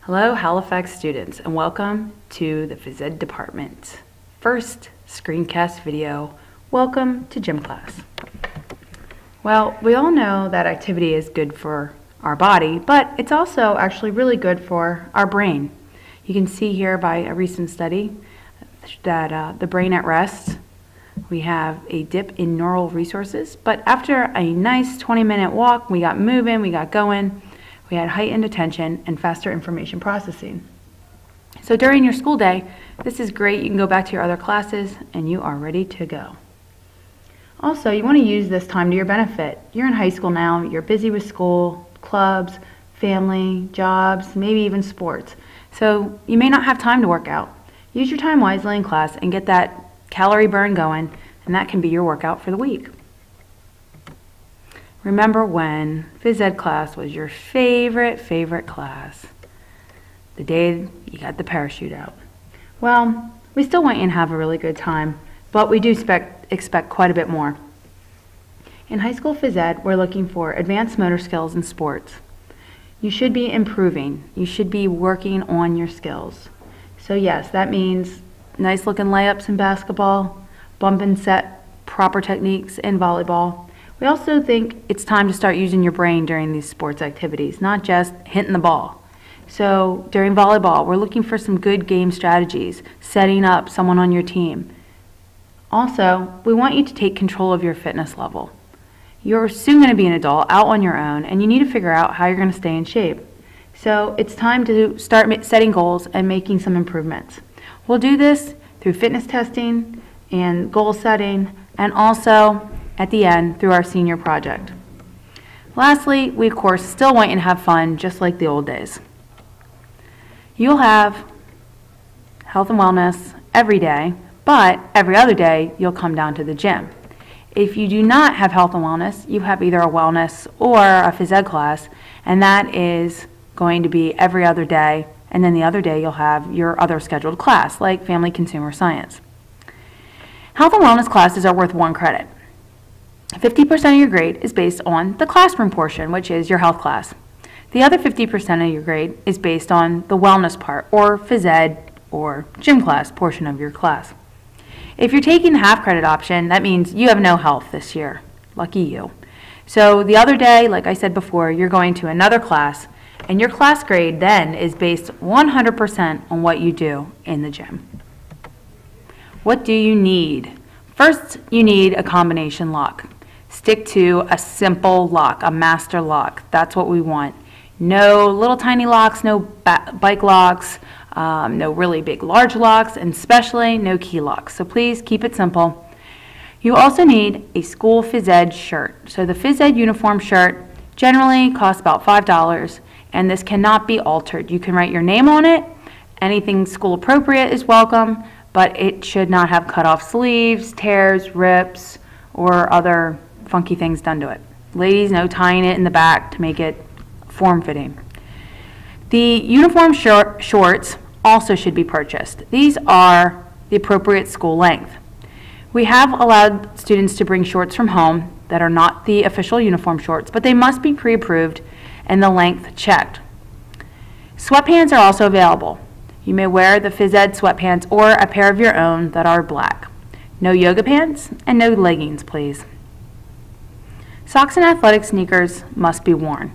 Hello Halifax students and welcome to the Phys Ed department. First screencast video, welcome to gym class. Well, we all know that activity is good for our body, but it's also actually really good for our brain. You can see here by a recent study that the brain at rest, we have a dip in neural resources, but after a nice 20-minute walk, we got moving, we got going, we had heightened attention and faster information processing. So during your school day, this is great. You can go back to your other classes and you are ready to go. Also, you want to use this time to your benefit. You're in high school now, you're busy with school, clubs, family, jobs, maybe even sports. So you may not have time to work out. Use your time wisely in class and get that calorie burn going, and that can be your workout for the week. Remember when Phys Ed class was your favorite class? The day you got the parachute out. Well, we still want you to have a really good time, but we do expect quite a bit more. In high school Phys Ed, we're looking for advanced motor skills in sports. You should be improving. You should be working on your skills. So yes, that means nice looking layups in basketball, bump and set proper techniques in volleyball. We also think it's time to start using your brain during these sports activities, not just hitting the ball. So during volleyball, we're looking for some good game strategies, setting up someone on your team. Also, we want you to take control of your fitness level. You're soon going to be an adult, out on your own, and you need to figure out how you're going to stay in shape. So it's time to start setting goals and making some improvements. We'll do this through fitness testing and goal setting, and also at the end through our senior project. Lastly, we of course still want you to have fun just like the old days. You'll have health and wellness every day, but every other day you'll come down to the gym. If you do not have health and wellness, you have either a wellness or a phys ed class, and that is going to be every other day, and then the other day you'll have your other scheduled class like family consumer science. Health and wellness classes are worth 1 credit. 50% of your grade is based on the classroom portion, which is your health class. The other 50% of your grade is based on the wellness part, or phys ed, or gym class portion of your class. If you're taking the half credit option, that means you have no health this year. Lucky you. So the other day, like I said before, you're going to another class, and your class grade then is based 100% on what you do in the gym. What do you need? First, you need a combination lock. Stick to a simple lock, a master lock. That's what we want. No little tiny locks, no bike locks, no really big large locks, and especially no key locks. So please keep it simple. You also need a school phys ed shirt. So the phys ed uniform shirt generally costs about $5, and this cannot be altered. You can write your name on it. Anything school appropriate is welcome, but it should not have cut off sleeves, tears, rips, or other funky things done to it. Ladies, no tying it in the back to make it form-fitting. The uniform shorts also should be purchased. These are the appropriate school length. We have allowed students to bring shorts from home that are not the official uniform shorts, but they must be pre-approved and the length checked. Sweatpants are also available. You may wear the phys ed sweatpants or a pair of your own that are black. No yoga pants and no leggings, please. Socks and athletic sneakers must be worn.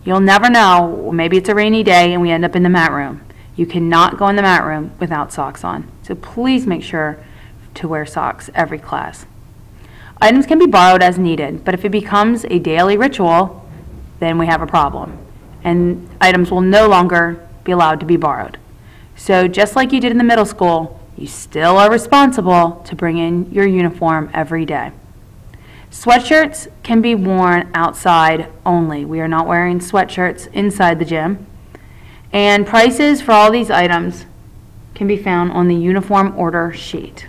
You'll never know, maybe it's a rainy day and we end up in the mat room. You cannot go in the mat room without socks on. So please make sure to wear socks every class. Items can be borrowed as needed, but if it becomes a daily ritual, then we have a problem. And items will no longer be allowed to be borrowed. So just like you did in the middle school, you still are responsible to bring in your uniform every day. Sweatshirts can be worn outside only. We are not wearing sweatshirts inside the gym. And prices for all these items can be found on the uniform order sheet.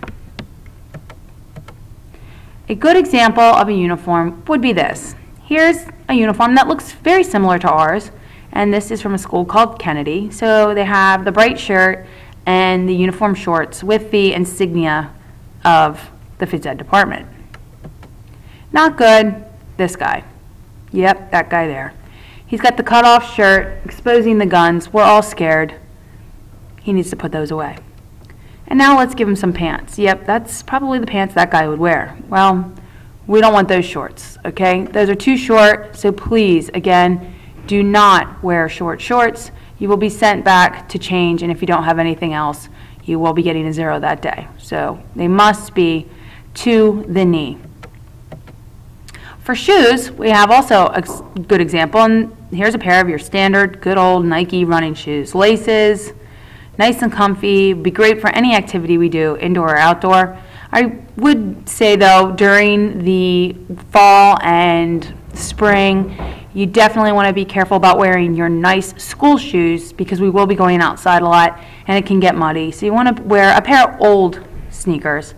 A good example of a uniform would be this. Here's a uniform that looks very similar to ours, and this is from a school called Kennedy. So they have the bright shirt and the uniform shorts with the insignia of the phys ed department. Not good, this guy. Yep, that guy there. He's got the cut-off shirt, exposing the guns. We're all scared. He needs to put those away. And now let's give him some pants. Yep, that's probably the pants that guy would wear. Well, we don't want those shorts, okay? Those are too short, so please, again, do not wear short shorts. You will be sent back to change, and if you don't have anything else, you will be getting a 0 that day. So they must be to the knee. For shoes, we have also a good example, and here's a pair of your standard good old Nike running shoes. Laces, nice and comfy, be great for any activity we do, indoor or outdoor. I would say though, during the fall and spring, you definitely want to be careful about wearing your nice school shoes because we will be going outside a lot and it can get muddy. So you want to wear a pair of old sneakers.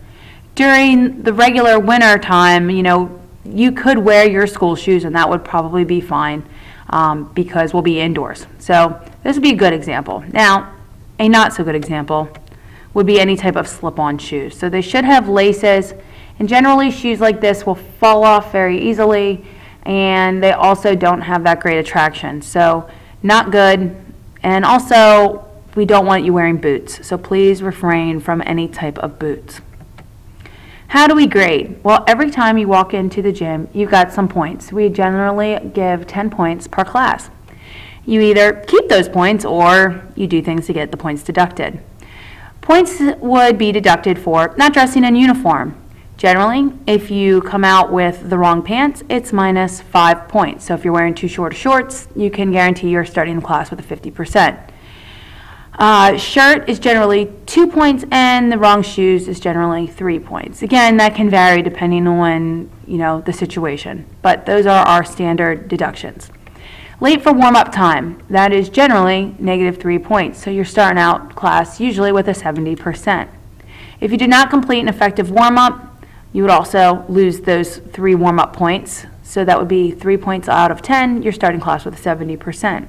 During the regular winter time, you know, you could wear your school shoes and that would probably be fine because we'll be indoors. So this would be a good example. Now, a not so good example would be any type of slip-on shoes. So they should have laces, and generally shoes like this will fall off very easily, and they also don't have that great attraction. So not good, and also we don't want you wearing boots, so please refrain from any type of boots. How do we grade? Well, every time you walk into the gym, you've got some points. We generally give 10 points per class. You either keep those points or you do things to get the points deducted. Points would be deducted for not dressing in uniform. Generally, if you come out with the wrong pants, it's minus 5 points. So if you're wearing too short shorts, you can guarantee you're starting the class with a 50%. Shirt is generally 2 points, and the wrong shoes is generally 3 points. Again, that can vary depending on, you know, the situation, but those are our standard deductions. Late for warm-up time, that is generally negative 3 points. So you're starting out class usually with a 70%. If you did not complete an effective warm-up, you would also lose those 3 warm-up points. So that would be 3 points out of 10. You're starting class with a 70%.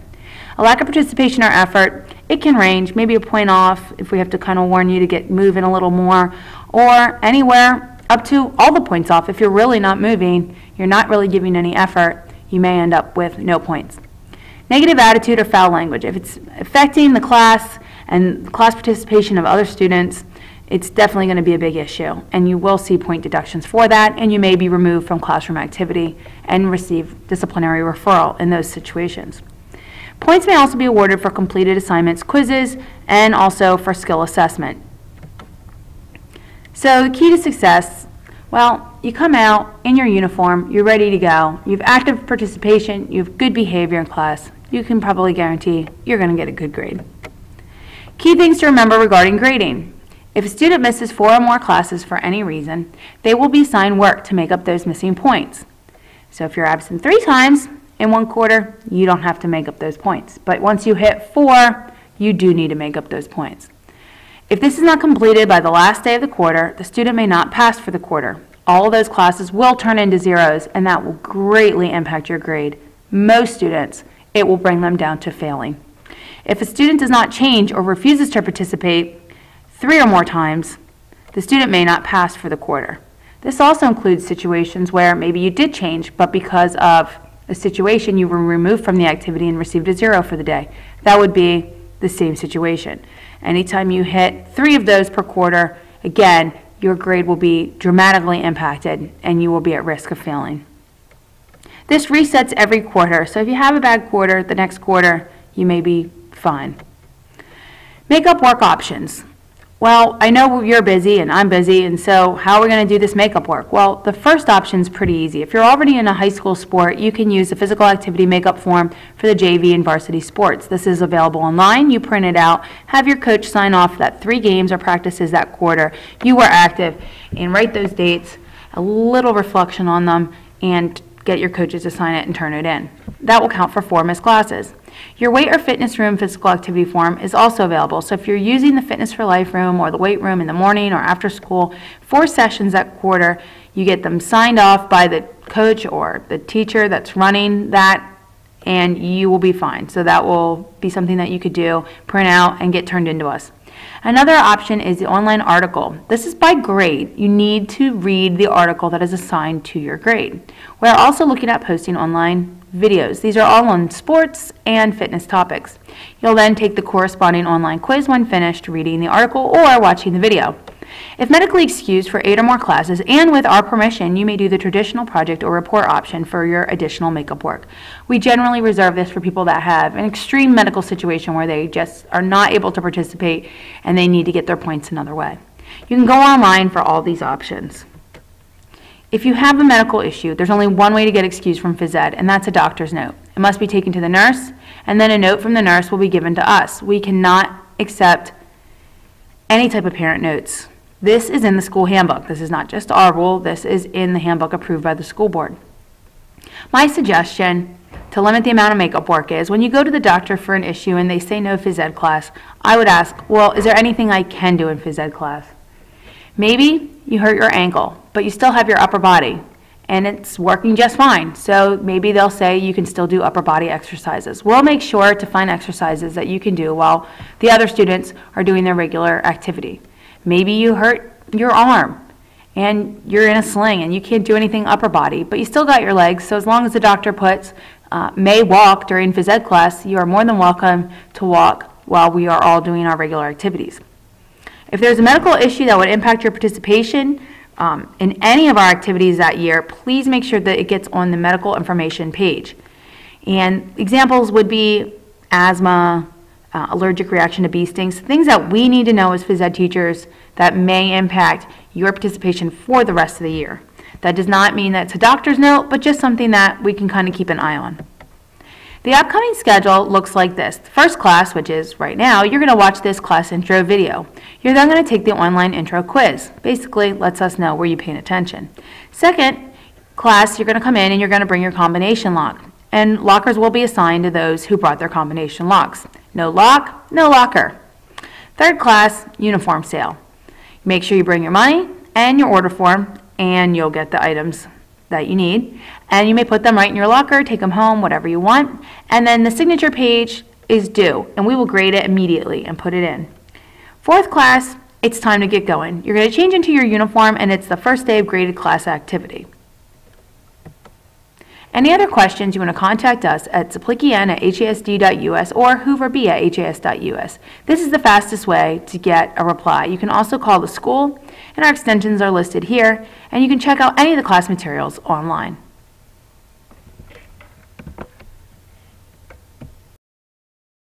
A lack of participation or effort, it can range, maybe a point off if we have to kind of warn you to get moving a little more, or anywhere up to all the points off. If you're really not moving, you're not really giving any effort, you may end up with no points. Negative attitude or foul language. If it's affecting the class and class participation of other students, it's definitely going to be a big issue, and you will see point deductions for that, and you may be removed from classroom activity and receive disciplinary referral in those situations. Points may also be awarded for completed assignments, quizzes, and also for skill assessment. So the key to success, well, you come out in your uniform, you're ready to go, you have active participation, you have good behavior in class, you can probably guarantee you're going to get a good grade. Key things to remember regarding grading. If a student misses 4 or more classes for any reason, they will be assigned work to make up those missing points. So if you're absent 3 times in 1 quarter, you don't have to make up those points. But once you hit 4, you do need to make up those points. If this is not completed by the last day of the quarter, the student may not pass for the quarter. All of those classes will turn into zeros, and that will greatly impact your grade. Most students, it will bring them down to failing. If a student does not change or refuses to participate 3 or more times, the student may not pass for the quarter. This also includes situations where maybe you did change, but because of a situation you were removed from the activity and received a 0 for the day. That would be the same situation. Anytime you hit 3 of those per quarter, again, your grade will be dramatically impacted and you will be at risk of failing. This resets every quarter, so if you have a bad quarter, the next quarter you may be fine. Makeup work options. Well, I know you're busy and I'm busy, and so how are we going to do this makeup work? Well, the first option is pretty easy. If you're already in a high school sport, you can use the physical activity makeup form for the JV and varsity sports. This is available online. You print it out, have your coach sign off that 3 games or practices that quarter you were active, and write those dates, a little reflection on them, and get your coaches to sign it and turn it in. That will count for 4 missed classes. Your weight or fitness room physical activity form is also available. So if you're using the Fitness for Life room or the weight room in the morning or after school, 4 sessions that quarter, you get them signed off by the coach or the teacher that's running that and you will be fine. So that will be something that you could do, print out, and get turned into us. Another option is the online article. This is by grade. You need to read the article that is assigned to your grade. We're also looking at posting online videos. These are all on sports and fitness topics. You'll then take the corresponding online quiz when finished reading the article or watching the video. If medically excused for 8 or more classes, and with our permission, you may do the traditional project or report option for your additional makeup work. We generally reserve this for people that have an extreme medical situation where they just are not able to participate and they need to get their points another way. You can go online for all these options. If you have a medical issue, there's only one way to get excused from phys ed, and that's a doctor's note. It must be taken to the nurse, and then a note from the nurse will be given to us. We cannot accept any type of parent notes. This is in the school handbook. This is not just our rule. This is in the handbook approved by the school board. My suggestion to limit the amount of makeup work is when you go to the doctor for an issue and they say no phys ed class, I would ask, well, is there anything I can do in phys ed class? Maybe you hurt your ankle, but you still have your upper body and it's working just fine. So maybe they'll say you can still do upper body exercises. We'll make sure to find exercises that you can do while the other students are doing their regular activity. Maybe you hurt your arm and you're in a sling and you can't do anything upper body, but you still got your legs. So as long as the doctor puts may walk during phys ed class, you are more than welcome to walk while we are all doing our regular activities. If there's a medical issue that would impact your participation in any of our activities that year, please make sure that it gets on the medical information page. And examples would be asthma, allergic reaction to bee stings, things that we need to know as phys ed teachers that may impact your participation for the rest of the year. That does not mean that it's a doctor's note, but just something that we can kind of keep an eye on. The upcoming schedule looks like this. The first class, which is right now, you're going to watch this class intro video. You're then going to take the online intro quiz. Basically, lets us know where you're paying attention. Second class, you're going to come in and you're going to bring your combination lock. And lockers will be assigned to those who brought their combination locks. No lock, no locker. Third class, uniform sale. Make sure you bring your money and your order form, and you'll get the items that you need. And you may put them right in your locker, take them home, whatever you want. And then the signature page is due, and we will grade it immediately and put it in. Fourth class, it's time to get going. You're going to change into your uniform, and it's the first day of graded class activity. Any other questions, you want to contact us at zaplickian@hasd.us or hooverb@has.us. This is the fastest way to get a reply. You can also call the school, and our extensions are listed here, and you can check out any of the class materials online.